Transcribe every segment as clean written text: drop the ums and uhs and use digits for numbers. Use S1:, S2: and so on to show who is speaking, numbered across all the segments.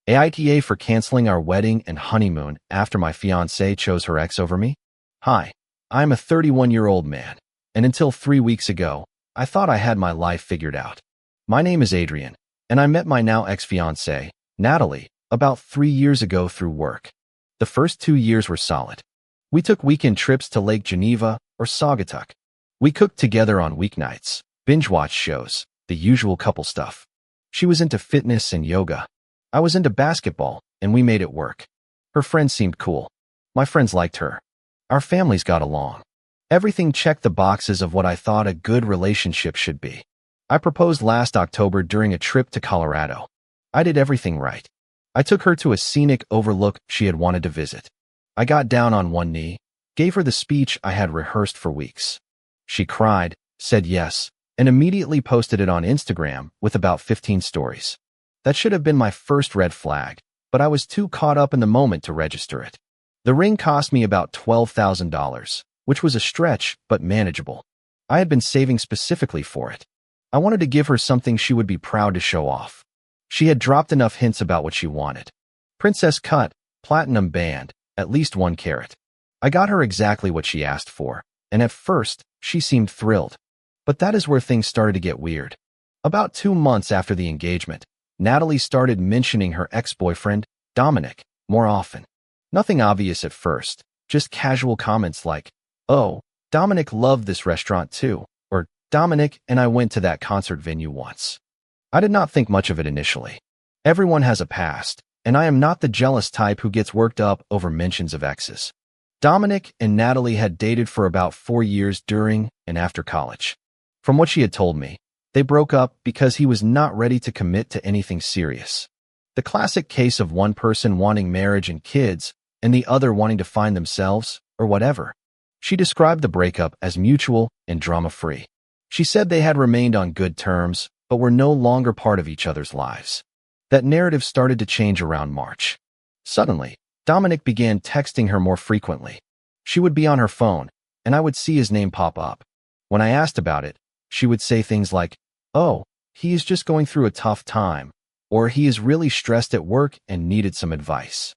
S1: AITA for canceling our wedding and honeymoon after my fiancée chose her ex over me? Hi, I'm a 31-year-old man, and until 3 weeks ago, I thought I had my life figured out. My name is Adrian, and I met my now ex-fiancée, Natalie, about 3 years ago through work. The first 2 years were solid. We took weekend trips to Lake Geneva or Saugatuck. We cooked together on weeknights, binge-watched shows, the usual couple stuff. She was into fitness and yoga. I was into basketball, and we made it work. Her friends seemed cool. My friends liked her. Our families got along. Everything checked the boxes of what I thought a good relationship should be. I proposed last October during a trip to Colorado. I did everything right. I took her to a scenic overlook she had wanted to visit. I got down on one knee, gave her the speech I had rehearsed for weeks. She cried, said yes, and immediately posted it on Instagram with about 15 stories. That should have been my first red flag, but I was too caught up in the moment to register it. The ring cost me about $12,000, which was a stretch but manageable. I had been saving specifically for it. I wanted to give her something she would be proud to show off. She had dropped enough hints about what she wanted. Princess cut, platinum band, at least 1 carat. I got her exactly what she asked for, and at first, she seemed thrilled. But that is where things started to get weird. About 2 months after the engagement, Natalie started mentioning her ex-boyfriend, Dominic, more often. Nothing obvious at first, just casual comments like, "Oh, Dominic loved this restaurant too," or "Dominic and I went to that concert venue once." I did not think much of it initially. Everyone has a past, and I am not the jealous type who gets worked up over mentions of exes. Dominic and Natalie had dated for about 4 years during and after college. From what she had told me, they broke up because he was not ready to commit to anything serious. The classic case of one person wanting marriage and kids and the other wanting to find themselves, or whatever. She described the breakup as mutual and drama-free. She said they had remained on good terms, but were no longer part of each other's lives. That narrative started to change around March. Suddenly, Dominic began texting her more frequently. She would be on her phone, and I would see his name pop up. When I asked about it, she would say things like, "Oh, he is just going through a tough time," or "He is really stressed at work and needed some advice."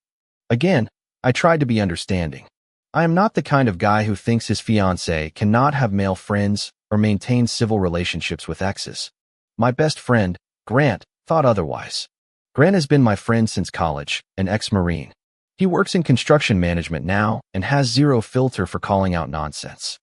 S1: Again, I tried to be understanding. I am not the kind of guy who thinks his fiancée cannot have male friends or maintain civil relationships with exes. My best friend, Grant, thought otherwise. Grant has been my friend since college, an ex-Marine. He works in construction management now and has zero filter for calling out nonsense.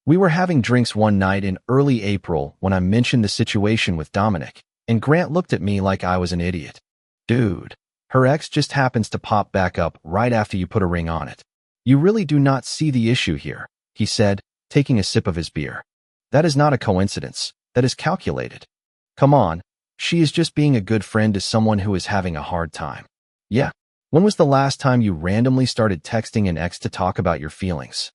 S1: We were having drinks one night in early April when I mentioned the situation with Dominic, and Grant looked at me like I was an idiot. "Dude, her ex just happens to pop back up right after you put a ring on it. You really do not see the issue here," he said, taking a sip of his beer. "That is not a coincidence. That is calculated. Come on, she is just being a good friend to someone who is having a hard time." Yeah. When was the last time you randomly started texting an ex to talk about your feelings?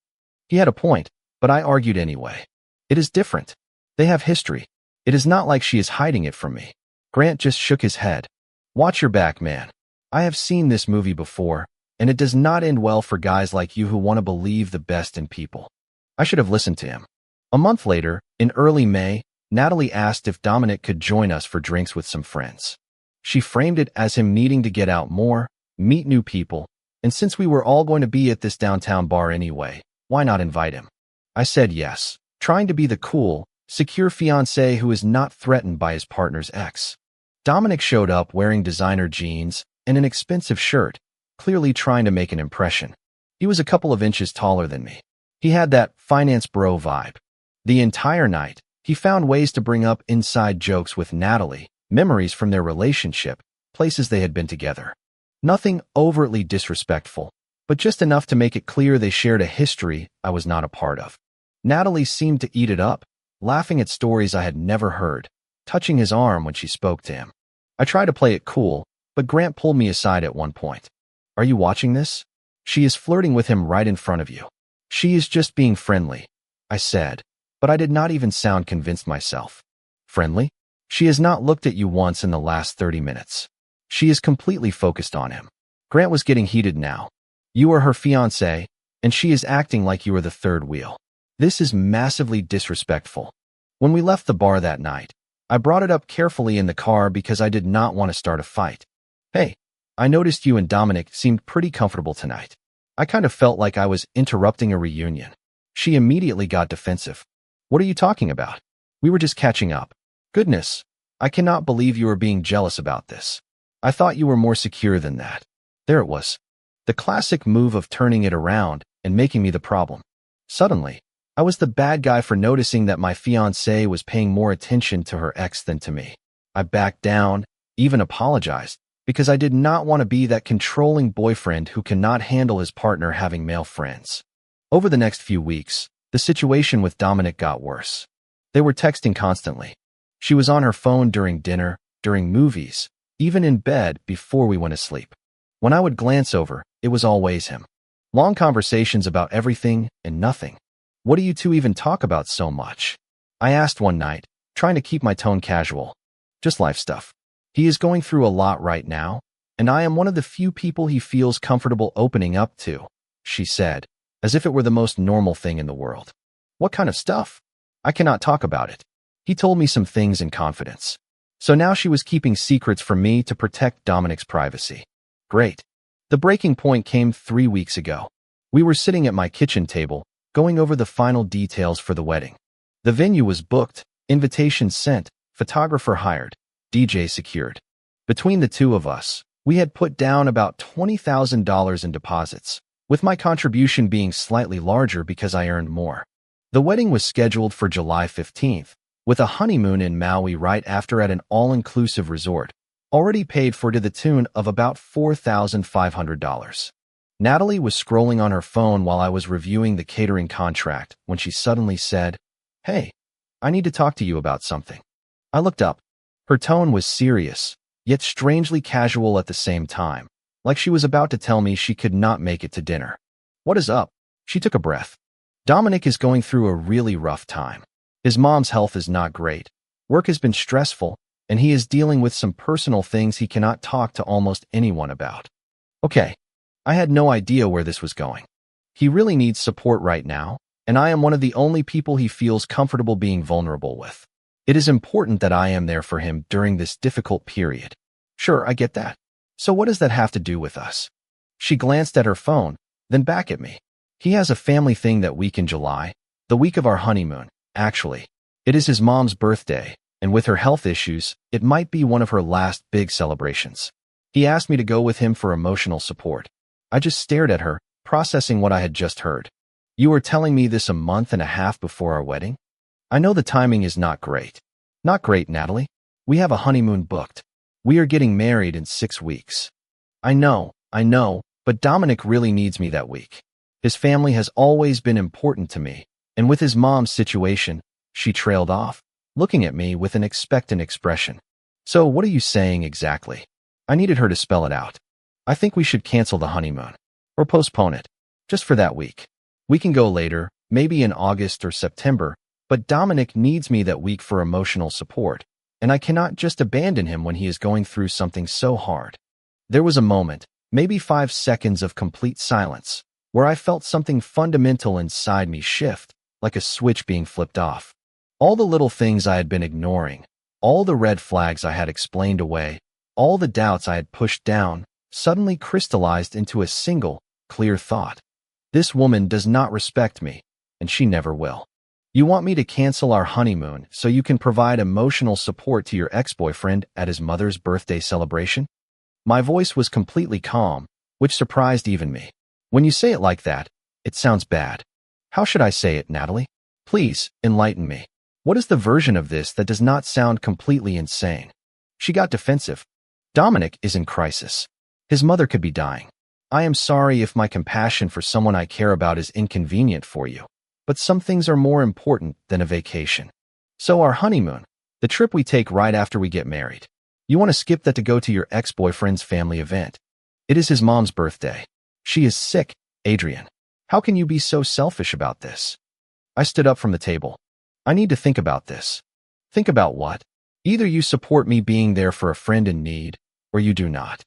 S1: He had a point, but I argued anyway. It is different. They have history. It is not like she is hiding it from me. Grant just shook his head. "Watch your back, man. I have seen this movie before, and it does not end well for guys like you who want to believe the best in people." I should have listened to him. A month later, in early May, Natalie asked if Dominic could join us for drinks with some friends. She framed it as him needing to get out more, meet new people, and since we were all going to be at this downtown bar anyway, why not invite him? I said yes, trying to be the cool, secure fiancé who is not threatened by his partner's ex. Dominic showed up wearing designer jeans and an expensive shirt, clearly trying to make an impression. He was a couple of inches taller than me. He had that finance bro vibe. The entire night, he found ways to bring up inside jokes with Natalie, memories from their relationship, places they had been together. Nothing overtly disrespectful, but just enough to make it clear they shared a history I was not a part of. Natalie seemed to eat it up, laughing at stories I had never heard, touching his arm when she spoke to him. I tried to play it cool, but Grant pulled me aside at one point. "Are you watching this? She is flirting with him right in front of you." "She is just being friendly," I said, but I did not even sound convinced myself. "Friendly? She has not looked at you once in the last 30 minutes. She is completely focused on him." Grant was getting heated now. "You are her fiancé, and she is acting like you are the third wheel. This is massively disrespectful." When we left the bar that night, I brought it up carefully in the car because I did not want to start a fight. "Hey, I noticed you and Dominic seemed pretty comfortable tonight. I kind of felt like I was interrupting a reunion. She immediately got defensive. What are you talking about? We were just catching up. Goodness, I cannot believe you are being jealous about this. I thought you were more secure than that. There it was. The classic move of turning it around and making me the problem. Suddenly, I was the bad guy for noticing that my fiancée was paying more attention to her ex than to me. I backed down, even apologized, because I did not want to be that controlling boyfriend who cannot handle his partner having male friends. Over the next few weeks, the situation with Dominic got worse. They were texting constantly. She was on her phone during dinner, during movies, even in bed before we went to sleep. When I would glance over, it was always him. Long conversations about everything and nothing. What do you two even talk about so much? I asked one night, trying to keep my tone casual. Just life stuff. He is going through a lot right now, and I am one of the few people he feels comfortable opening up to, she said, as if it were the most normal thing in the world. What kind of stuff? I cannot talk about it. He told me some things in confidence. So now she was keeping secrets from me to protect Dominic's privacy. Great. The breaking point came 3 weeks ago. We were sitting at my kitchen table, going over the final details for the wedding. The venue was booked, invitations sent, photographer hired, DJ secured. Between the two of us, we had put down about $20,000 in deposits, with my contribution being slightly larger because I earned more. The wedding was scheduled for July 15th, with a honeymoon in Maui right after at an all-inclusive resort, already paid for to the tune of about $4,500. Natalie was scrolling on her phone while I was reviewing the catering contract when she suddenly said, "Hey, I need to talk to you about something." I looked up. Her tone was serious, yet strangely casual at the same time, like she was about to tell me she could not make it to dinner. What is up? She took a breath. Dominic is going through a really rough time. His mom's health is not great. Work has been stressful, and he is dealing with some personal things he cannot talk to almost anyone about. Okay. I had no idea where this was going. He really needs support right now, and I am one of the only people he feels comfortable being vulnerable with. It is important that I am there for him during this difficult period. Sure, I get that. So what does that have to do with us? She glanced at her phone, then back at me. He has a family thing that week in July, the week of our honeymoon, actually. It is his mom's birthday, and with her health issues, it might be one of her last big celebrations. He asked me to go with him for emotional support. I just stared at her, processing what I had just heard. You are telling me this a month and a half before our wedding? I know the timing is not great. Not great, Natalie. We have a honeymoon booked. We are getting married in 6 weeks. I know, but Dominic really needs me that week. His family has always been important to me, and with his mom's situation, she trailed off, looking at me with an expectant expression. So what are you saying exactly? I needed her to spell it out. I think we should cancel the honeymoon. Or postpone it. Just for that week. We can go later, maybe in August or September, but Dominic needs me that week for emotional support, and I cannot just abandon him when he is going through something so hard. There was a moment, maybe 5 seconds of complete silence, where I felt something fundamental inside me shift, like a switch being flipped off. All the little things I had been ignoring, all the red flags I had explained away, all the doubts I had pushed down, suddenly crystallized into a single, clear thought. This woman does not respect me, and she never will. You want me to cancel our honeymoon so you can provide emotional support to your ex-boyfriend at his mother's birthday celebration? My voice was completely calm, which surprised even me. When you say it like that, it sounds bad. How should I say it, Natalie? Please, enlighten me. What is the version of this that does not sound completely insane? She got defensive. Dominic is in crisis. His mother could be dying. I am sorry if my compassion for someone I care about is inconvenient for you, but some things are more important than a vacation. So our honeymoon, the trip we take right after we get married. You want to skip that to go to your ex-boyfriend's family event. It is his mom's birthday. She is sick, Adrian. How can you be so selfish about this? I stood up from the table. I need to think about this. Think about what? Either you support me being there for a friend in need, or you do not.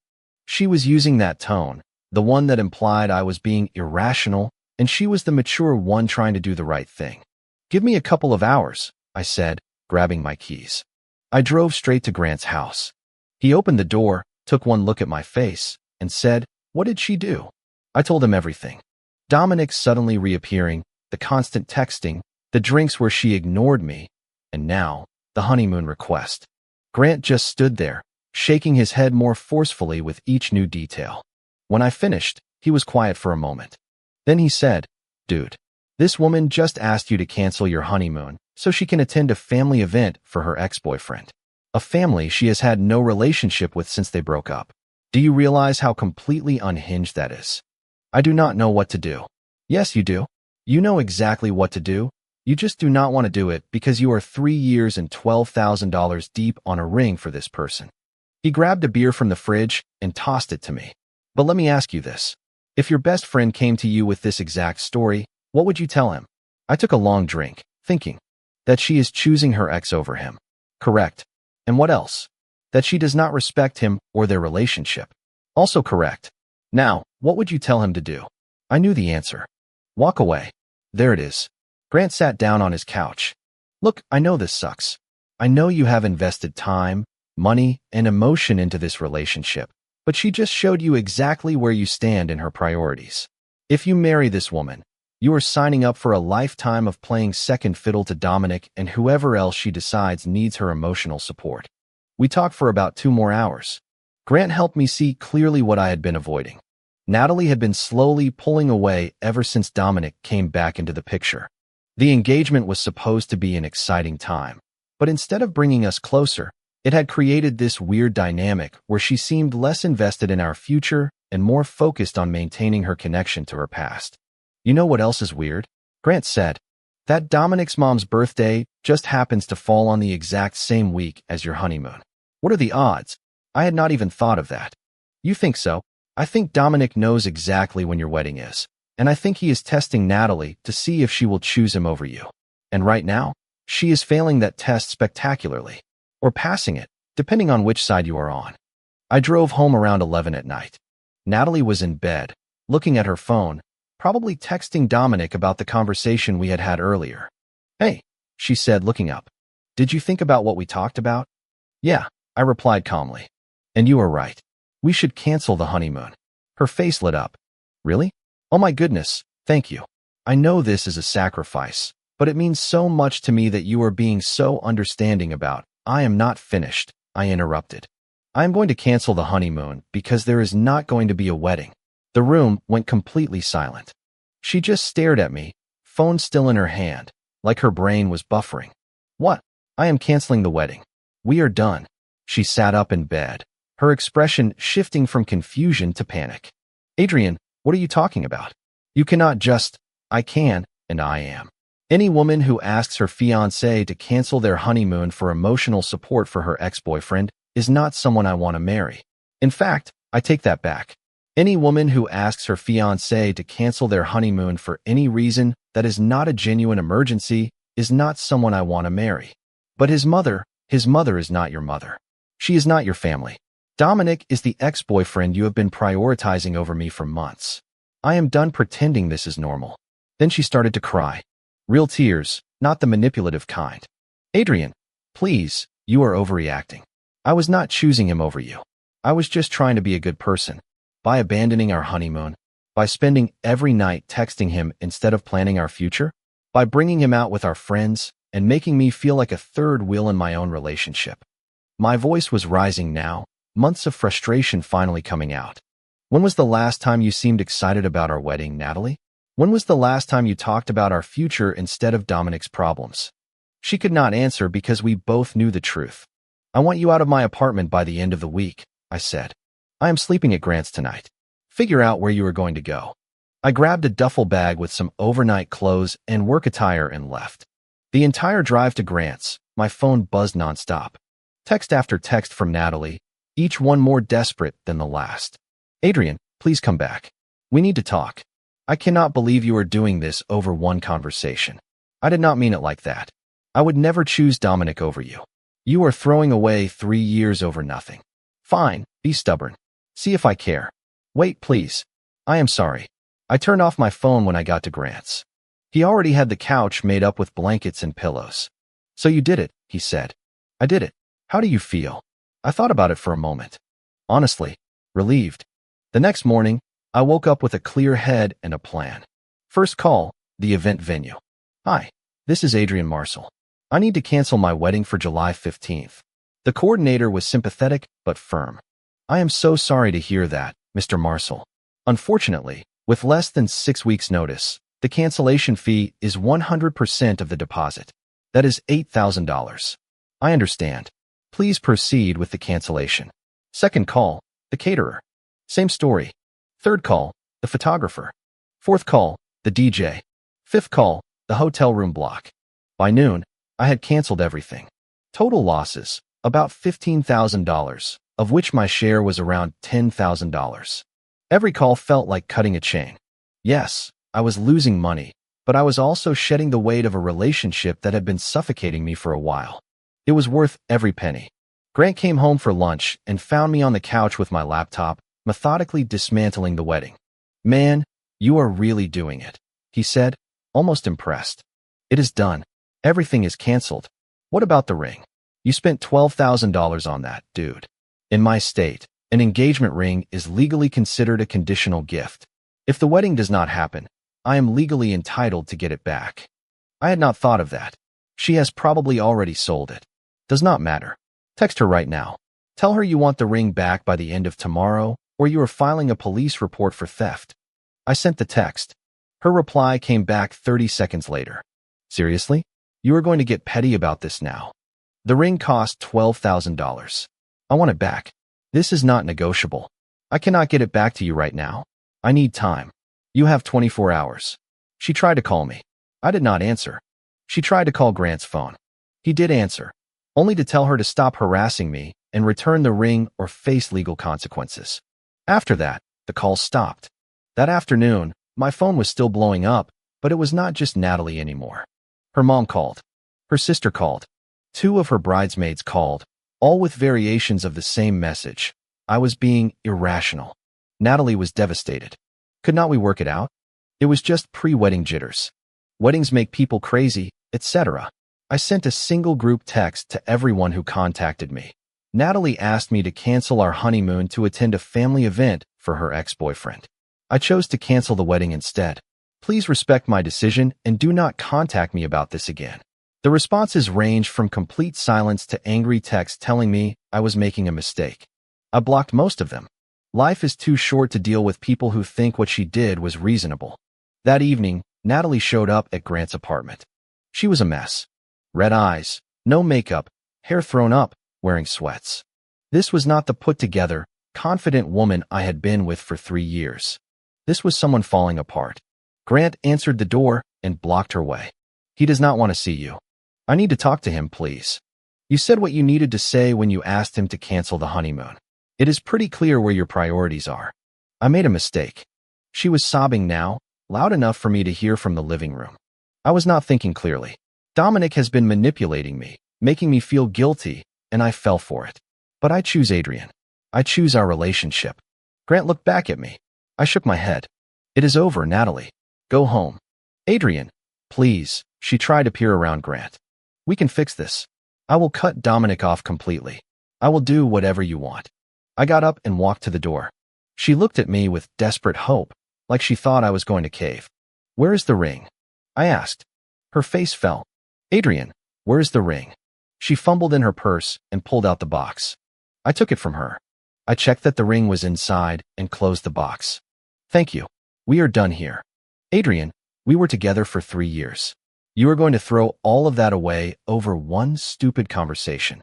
S1: She was using that tone, the one that implied I was being irrational, and she was the mature one trying to do the right thing. Give me a couple of hours, I said, grabbing my keys. I drove straight to Grant's house. He opened the door, took one look at my face, and said, "What did she do?" I told him everything. Dominic suddenly reappearing, the constant texting, the drinks where she ignored me, and now, the honeymoon request. Grant just stood there, shaking his head more forcefully with each new detail. When I finished, he was quiet for a moment. Then he said, "Dude, this woman just asked you to cancel your honeymoon so she can attend a family event for her ex-boyfriend. A family she has had no relationship with since they broke up. Do you realize how completely unhinged that is?" I do not know what to do. Yes, you do. You know exactly what to do. You just do not want to do it because you are 3 years and $12,000 deep on a ring for this person. He grabbed a beer from the fridge and tossed it to me. But let me ask you this. If your best friend came to you with this exact story, what would you tell him? I took a long drink, thinking that she is choosing her ex over him. Correct. And what else? That she does not respect him or their relationship. Also correct. Now, what would you tell him to do? I knew the answer. Walk away. There it is. Grant sat down on his couch. Look, I know this sucks. I know you have invested time, money, and emotion into this relationship, but she just showed you exactly where you stand in her priorities. If you marry this woman, you are signing up for a lifetime of playing second fiddle to Dominic and whoever else she decides needs her emotional support. We talked for about 2 more hours. Grant helped me see clearly what I had been avoiding. Natalie had been slowly pulling away ever since Dominic came back into the picture. The engagement was supposed to be an exciting time, but instead of bringing us closer, it had created this weird dynamic where she seemed less invested in our future and more focused on maintaining her connection to her past. You know what else is weird? Grant said, that Dominic's mom's birthday just happens to fall on the exact same week as your honeymoon. What are the odds? I had not even thought of that. You think so? I think Dominic knows exactly when your wedding is, and I think he is testing Natalie to see if she will choose him over you. And right now, she is failing that test spectacularly, or passing it, depending on which side you are on. I drove home around 11 at night. Natalie was in bed, looking at her phone, probably texting Dominic about the conversation we had had earlier. "Hey," she said, looking up. "Did you think about what we talked about?" "Yeah," I replied calmly. "And you are right. We should cancel the honeymoon." Her face lit up. "Really? Oh my goodness, thank you. I know this is a sacrifice, but it means so much to me that you are being so understanding about." I am not finished, I interrupted. I am going to cancel the honeymoon because there is not going to be a wedding. The room went completely silent. She just stared at me, phone still in her hand, like her brain was buffering. "What? I am canceling the wedding. We are done." She sat up in bed, her expression shifting from confusion to panic. "Adrian, what are you talking about? You cannot just..." "I can, and I am. Any woman who asks her fiancé to cancel their honeymoon for emotional support for her ex-boyfriend is not someone I want to marry. In fact, I take that back. Any woman who asks her fiancé to cancel their honeymoon for any reason that is not a genuine emergency is not someone I want to marry. But his mother is not your mother. She is not your family. Dominic is the ex-boyfriend you have been prioritizing over me for months. I am done pretending this is normal." Then she started to cry. Real tears, not the manipulative kind. "Adrian, please, you are overreacting. I was not choosing him over you. I was just trying to be a good person. By abandoning our honeymoon, by spending every night texting him instead of planning our future, by bringing him out with our friends and making me feel like a third wheel in my own relationship." My voice was rising now, months of frustration finally coming out. "When was the last time you seemed excited about our wedding, Natalie? When was the last time you talked about our future instead of Dominic's problems?" She could not answer because we both knew the truth. "I want you out of my apartment by the end of the week," I said. "I am sleeping at Grant's tonight. Figure out where you are going to go." I grabbed a duffel bag with some overnight clothes and work attire and left. The entire drive to Grant's, my phone buzzed nonstop. Text after text from Natalie, each one more desperate than the last. "Adrian, please come back. We need to talk. I cannot believe you are doing this over one conversation. I did not mean it like that. I would never choose Dominic over you. You are throwing away 3 years over nothing. Fine, be stubborn. See if I care. Wait, please. I am sorry." I turned off my phone when I got to Grant's. He already had the couch made up with blankets and pillows. "So you did it," he said. "I did it. How do you feel?" I thought about it for a moment. Honestly, relieved. The next morning, I woke up with a clear head and a plan. First call, the event venue. Hi, this is Adrian Marcel. I need to cancel my wedding for July 15th. The coordinator was sympathetic but firm. I am so sorry to hear that, Mr. Marcel. Unfortunately, with less than 6 weeks' notice, the cancellation fee is 100% of the deposit. That is $8,000. I understand. Please proceed with the cancellation. Second call, the caterer. Same story. Third call, the photographer. Fourth call, the DJ. Fifth call, the hotel room block. By noon, I had canceled everything. Total losses, about $15,000, of which my share was around $10,000. Every call felt like cutting a chain. Yes, I was losing money, but I was also shedding the weight of a relationship that had been suffocating me for a while. It was worth every penny. Grant came home for lunch and found me on the couch with my laptop, methodically dismantling the wedding. Man, you are really doing it, he said, almost impressed. It is done. Everything is canceled. What about the ring? You spent $12,000 on that, dude. In my state, an engagement ring is legally considered a conditional gift. If the wedding does not happen, I am legally entitled to get it back. I had not thought of that. She has probably already sold it. Does not matter. Text her right now. Tell her you want the ring back by the end of tomorrow, or you are filing a police report for theft. I sent the text. Her reply came back 30 seconds later. Seriously? You are going to get petty about this now. The ring cost $12,000. I want it back. This is not negotiable. I cannot get it back to you right now. I need time. You have 24 hours. She tried to call me. I did not answer. She tried to call Grant's phone. He did answer, only to tell her to stop harassing me and return the ring or face legal consequences. After that, the calls stopped. That afternoon, my phone was still blowing up, but it was not just Natalie anymore. Her mom called. Her sister called. 2 of her bridesmaids called, all with variations of the same message. I was being irrational. Natalie was devastated. Could not we work it out? It was just pre-wedding jitters. Weddings make people crazy, etc. I sent a single group text to everyone who contacted me. Natalie asked me to cancel our honeymoon to attend a family event for her ex-boyfriend. I chose to cancel the wedding instead. Please respect my decision and do not contact me about this again. The responses ranged from complete silence to angry texts telling me I was making a mistake. I blocked most of them. Life is too short to deal with people who think what she did was reasonable. That evening, Natalie showed up at Grant's apartment. She was a mess. Red eyes, no makeup, hair thrown up, wearing sweats. This was not the put-together, confident woman I had been with for 3 years. This was someone falling apart. Grant answered the door and blocked her way. He does not want to see you. I need to talk to him, please. You said what you needed to say when you asked him to cancel the honeymoon. It is pretty clear where your priorities are. I made a mistake. She was sobbing now, loud enough for me to hear from the living room. I was not thinking clearly. Dominic has been manipulating me, making me feel guilty, and I fell for it. But I choose Adrian. I choose our relationship. Grant looked back at me. I shook my head. It is over, Natalie. Go home. Adrian, please. She tried to peer around Grant. We can fix this. I will cut Dominic off completely. I will do whatever you want. I got up and walked to the door. She looked at me with desperate hope, like she thought I was going to cave. Where is the ring? I asked. Her face fell. Adrian, where is the ring? She fumbled in her purse and pulled out the box. I took it from her. I checked that the ring was inside and closed the box. Thank you. We are done here. Adrian, we were together for 3 years. You are going to throw all of that away over one stupid conversation.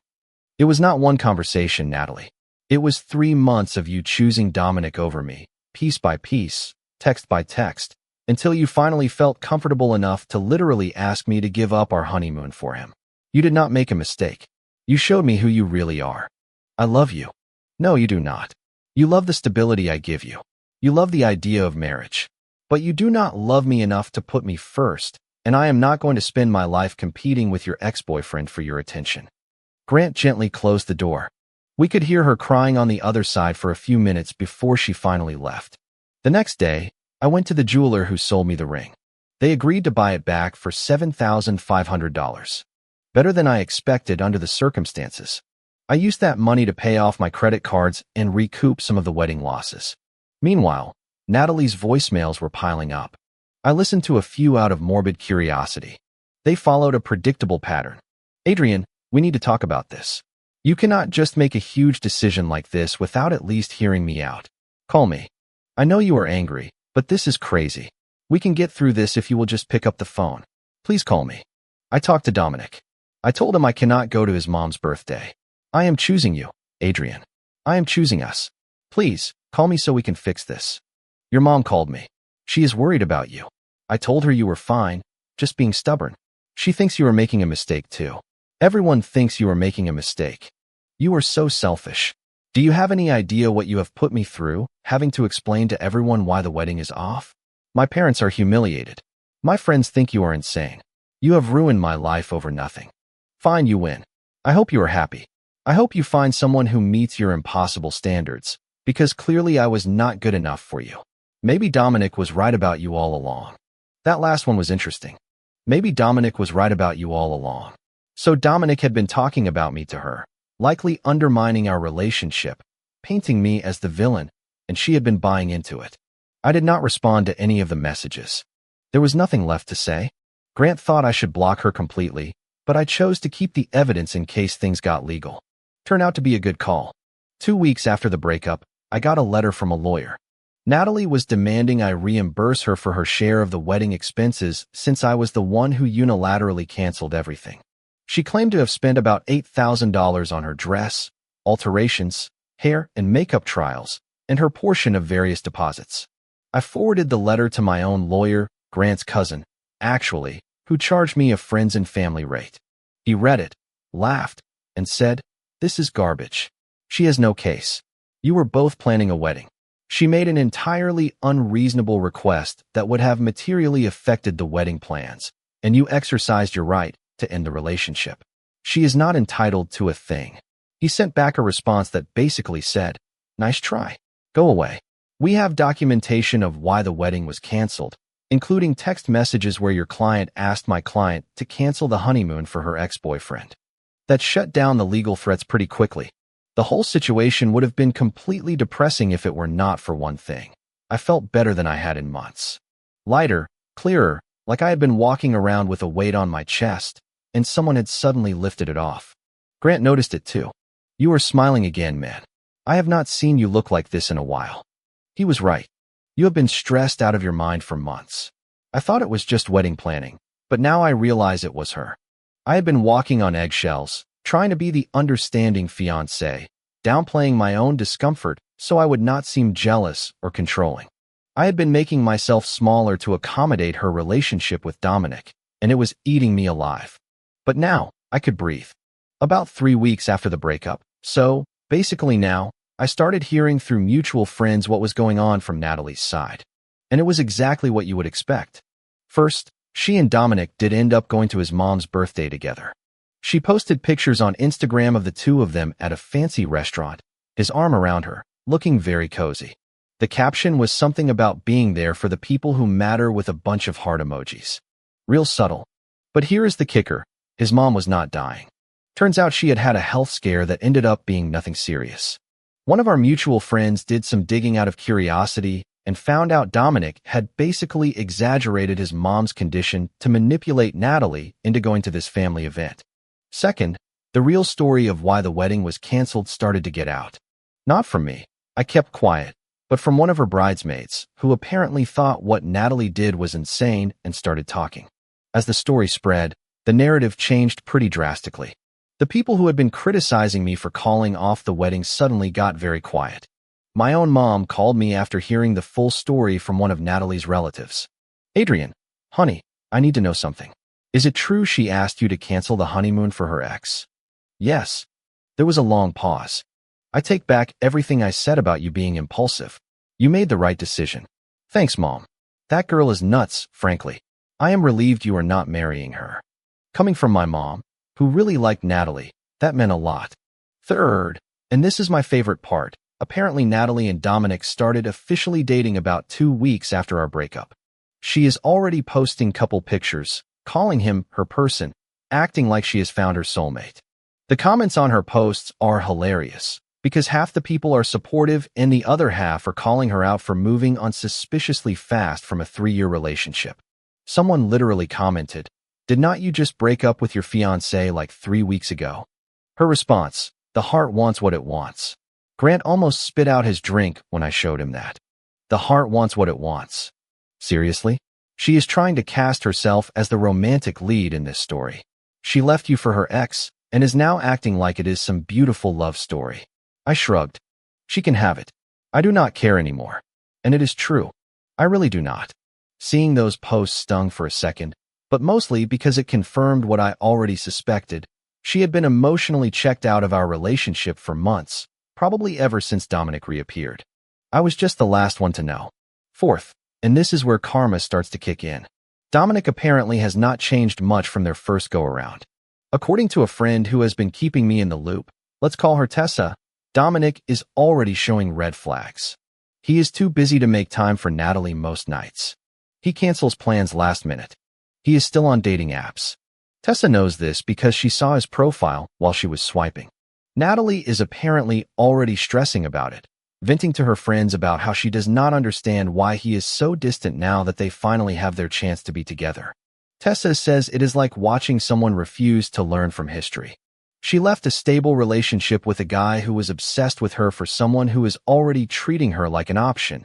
S1: It was not one conversation, Natalie. It was 3 months of you choosing Dominic over me, piece by piece, text by text, until you finally felt comfortable enough to literally ask me to give up our honeymoon for him. You did not make a mistake. You showed me who you really are. I love you. No, you do not. You love the stability I give you. You love the idea of marriage. But you do not love me enough to put me first, and I am not going to spend my life competing with your ex-boyfriend for your attention. Grant gently closed the door. We could hear her crying on the other side for a few minutes before she finally left. The next day, I went to the jeweler who sold me the ring. They agreed to buy it back for $7,500. Better than I expected under the circumstances. I used that money to pay off my credit cards and recoup some of the wedding losses. Meanwhile, Natalie's voicemails were piling up. I listened to a few out of morbid curiosity. They followed a predictable pattern. Adrian, we need to talk about this. You cannot just make a huge decision like this without at least hearing me out. Call me. I know you are angry, but this is crazy. We can get through this if you will just pick up the phone. Please call me. I talked to Dominic. I told him I cannot go to his mom's birthday. I am choosing you, Adrian. I am choosing us. Please, call me so we can fix this. Your mom called me. She is worried about you. I told her you were fine, just being stubborn. She thinks you are making a mistake too. Everyone thinks you are making a mistake. You are so selfish. Do you have any idea what you have put me through, having to explain to everyone why the wedding is off? My parents are humiliated. My friends think you are insane. You have ruined my life over nothing. Fine, you win. I hope you are happy. I hope you find someone who meets your impossible standards, because clearly I was not good enough for you. Maybe Dominic was right about you all along. That last one was interesting. Maybe Dominic was right about you all along. So Dominic had been talking about me to her, likely undermining our relationship, painting me as the villain, and she had been buying into it. I did not respond to any of the messages. There was nothing left to say. Grant thought I should block her completely, but I chose to keep the evidence in case things got legal. Turned out to be a good call. 2 weeks after the breakup, I got a letter from a lawyer. Natalie was demanding I reimburse her for her share of the wedding expenses since I was the one who unilaterally canceled everything. She claimed to have spent about $8,000 on her dress, alterations, hair and makeup trials, and her portion of various deposits. I forwarded the letter to my own lawyer, Grant's cousin, actually, who charged me a friends and family rate. He read it, laughed, and said, "This is garbage. She has no case. You were both planning a wedding. She made an entirely unreasonable request that would have materially affected the wedding plans, and you exercised your right to end the relationship. She is not entitled to a thing." He sent back a response that basically said, "Nice try. Go away." We have documentation of why the wedding was canceled, including text messages where your client asked my client to cancel the honeymoon for her ex-boyfriend. That shut down the legal threats pretty quickly. The whole situation would have been completely depressing if it were not for one thing. I felt better than I had in months. Lighter, clearer, like I had been walking around with a weight on my chest, and someone had suddenly lifted it off. Grant noticed it too. "You are smiling again, man. I have not seen you look like this in a while." He was right. You have been stressed out of your mind for months. I thought it was just wedding planning, but now I realize it was her. I had been walking on eggshells, trying to be the understanding fiancé, downplaying my own discomfort so I would not seem jealous or controlling. I had been making myself smaller to accommodate her relationship with Dominic, and it was eating me alive. But now, I could breathe. About 3 weeks after the breakup, so, basically now, I started hearing through mutual friends what was going on from Natalie's side. And it was exactly what you would expect. First, she and Dominic did end up going to his mom's birthday together. She posted pictures on Instagram of the two of them at a fancy restaurant, his arm around her, looking very cozy. The caption was something about being there for the people who matter with a bunch of heart emojis. Real subtle. But here is the kicker. His mom was not dying. Turns out she had had a health scare that ended up being nothing serious. One of our mutual friends did some digging out of curiosity and found out Dominic had basically exaggerated his mom's condition to manipulate Natalie into going to this family event. Second, the real story of why the wedding was canceled started to get out. Not from me. I kept quiet, but from one of her bridesmaids, who apparently thought what Natalie did was insane and started talking. As the story spread, the narrative changed pretty drastically. The people who had been criticizing me for calling off the wedding suddenly got very quiet. My own mom called me after hearing the full story from one of Natalie's relatives. "Adrian, honey, I need to know something. Is it true she asked you to cancel the honeymoon for her ex?" "Yes." There was a long pause. "I take back everything I said about you being impulsive. You made the right decision." "Thanks, Mom. That girl is nuts, frankly. I am relieved you are not marrying her." Coming from my mom, who really liked Natalie, that meant a lot. Third, and this is my favorite part, apparently Natalie and Dominic started officially dating about 2 weeks after our breakup. She is already posting couple pictures, calling him her person, acting like she has found her soulmate. The comments on her posts are hilarious, because half the people are supportive and the other half are calling her out for moving on suspiciously fast from a 3-year relationship. Someone literally commented, "Did not you just break up with your fiancé like 3 weeks ago?" Her response, "The heart wants what it wants." Grant almost spit out his drink when I showed him that. The heart wants what it wants. Seriously? She is trying to cast herself as the romantic lead in this story. She left you for her ex and is now acting like it is some beautiful love story. I shrugged. She can have it. I do not care anymore. And it is true. I really do not. Seeing those posts stung for a second, but mostly because it confirmed what I already suspected. She had been emotionally checked out of our relationship for months, probably ever since Dominic reappeared. I was just the last one to know. Fourth, and this is where karma starts to kick in. Dominic apparently has not changed much from their first go-around. According to a friend who has been keeping me in the loop, let's call her Tessa, Dominic is already showing red flags. He is too busy to make time for Natalie most nights. He cancels plans last minute. He is still on dating apps. Tessa knows this because she saw his profile while she was swiping. Natalie is apparently already stressing about it, venting to her friends about how she does not understand why he is so distant now that they finally have their chance to be together. Tessa says it is like watching someone refuse to learn from history. She left a stable relationship with a guy who was obsessed with her for someone who is already treating her like an option.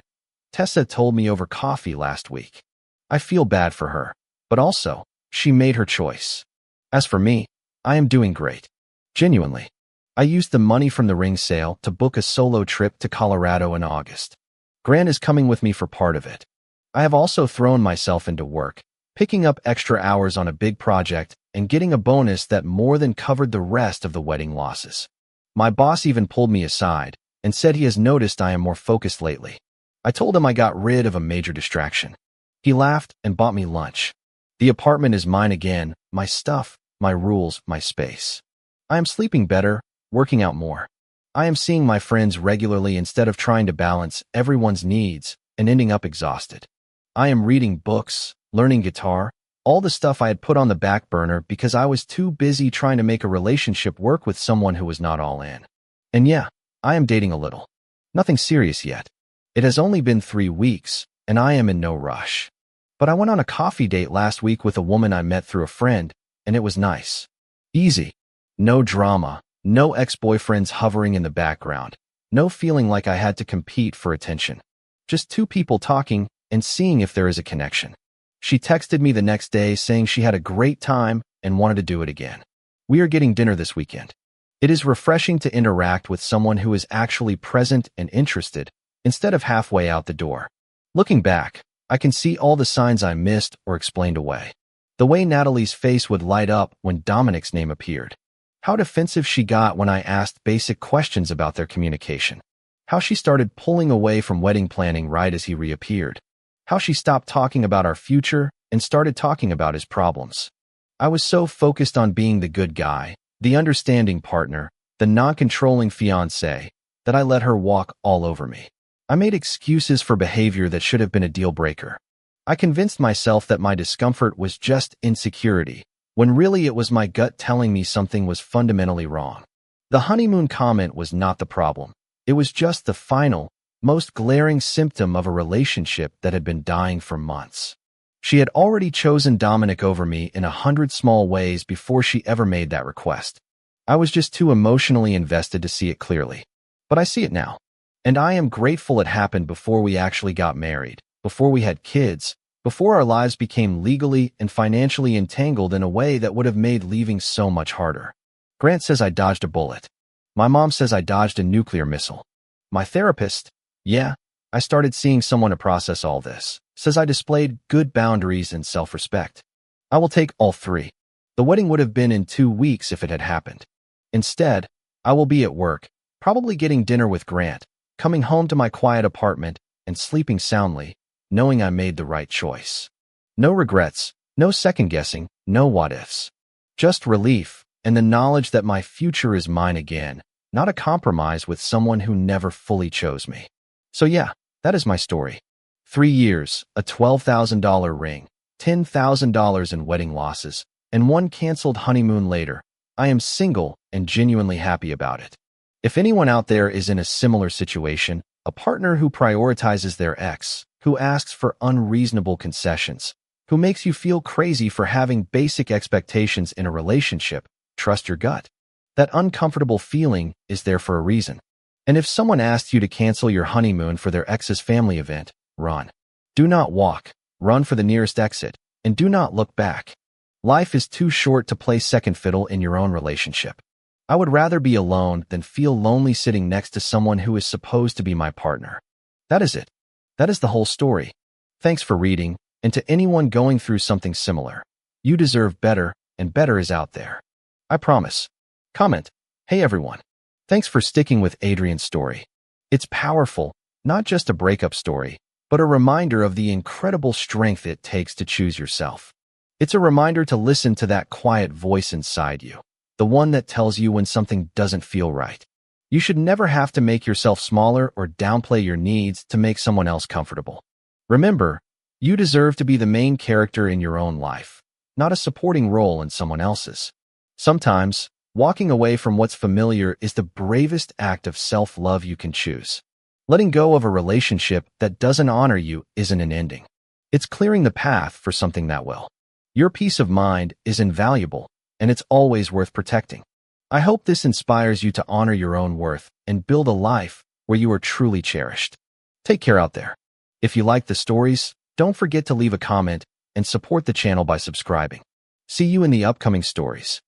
S1: Tessa told me over coffee last week. I feel bad for her, but also, she made her choice. As for me, I am doing great. Genuinely. I used the money from the ring sale to book a solo trip to Colorado in August. Grant is coming with me for part of it. I have also thrown myself into work, picking up extra hours on a big project and getting a bonus that more than covered the rest of the wedding losses. My boss even pulled me aside and said he has noticed I am more focused lately. I told him I got rid of a major distraction. He laughed and bought me lunch. The apartment is mine again, my stuff, my rules, my space. I am sleeping better, working out more. I am seeing my friends regularly instead of trying to balance everyone's needs and ending up exhausted. I am reading books, learning guitar, all the stuff I had put on the back burner because I was too busy trying to make a relationship work with someone who was not all in. And yeah, I am dating a little. Nothing serious yet. It has only been 3 weeks, and I am in no rush. But I went on a coffee date last week with a woman I met through a friend, and it was nice. Easy. No drama, no ex-boyfriends hovering in the background, no feeling like I had to compete for attention. Just 2 people talking and seeing if there is a connection. She texted me the next day saying she had a great time and wanted to do it again. We are getting dinner this weekend. It is refreshing to interact with someone who is actually present and interested, instead of halfway out the door. Looking back, I can see all the signs I missed or explained away. The way Natalie's face would light up when Dominic's name appeared. How defensive she got when I asked basic questions about their communication. How she started pulling away from wedding planning right as he reappeared. How she stopped talking about our future and started talking about his problems. I was so focused on being the good guy, the understanding partner, the non-controlling fiancé, that I let her walk all over me. I made excuses for behavior that should have been a deal breaker. I convinced myself that my discomfort was just insecurity, when really it was my gut telling me something was fundamentally wrong. The honeymoon comment was not the problem. It was just the final, most glaring symptom of a relationship that had been dying for months. She had already chosen Dominic over me in 100 small ways before she ever made that request. I was just too emotionally invested to see it clearly. But I see it now. And I am grateful it happened before we actually got married, before we had kids, before our lives became legally and financially entangled in a way that would have made leaving so much harder. Grant says I dodged a bullet. My mom says I dodged a nuclear missile. My therapist, yeah, I started seeing someone to process all this, says I displayed good boundaries and self-respect. I will take all 3. The wedding would have been in 2 weeks if it had happened. Instead, I will be at work, probably getting dinner with Grant, coming home to my quiet apartment and sleeping soundly, knowing I made the right choice. No regrets, no second-guessing, no what-ifs. Just relief and the knowledge that my future is mine again, not a compromise with someone who never fully chose me. So yeah, that is my story. 3 years, a $12,000 ring, $10,000 in wedding losses, and 1 canceled honeymoon later, I am single and genuinely happy about it. If anyone out there is in a similar situation, a partner who prioritizes their ex, who asks for unreasonable concessions, who makes you feel crazy for having basic expectations in a relationship, trust your gut. That uncomfortable feeling is there for a reason. And if someone asks you to cancel your honeymoon for their ex's family event, run. Do not walk. Run for the nearest exit, and do not look back. Life is too short to play second fiddle in your own relationship. I would rather be alone than feel lonely sitting next to someone who is supposed to be my partner. That is it. That is the whole story. Thanks for reading, and to anyone going through something similar, you deserve better, and better is out there. I promise. Comment, hey everyone. Thanks for sticking with Adrian's story. It's powerful, not just a breakup story, but a reminder of the incredible strength it takes to choose yourself. It's a reminder to listen to that quiet voice inside you, the one that tells you when something doesn't feel right. You should never have to make yourself smaller or downplay your needs to make someone else comfortable. Remember, you deserve to be the main character in your own life, not a supporting role in someone else's. Sometimes, walking away from what's familiar is the bravest act of self-love you can choose. Letting go of a relationship that doesn't honor you isn't an ending. It's clearing the path for something that will. Your peace of mind is invaluable, and it's always worth protecting. I hope this inspires you to honor your own worth and build a life where you are truly cherished. Take care out there. If you like the stories, don't forget to leave a comment and support the channel by subscribing. See you in the upcoming stories.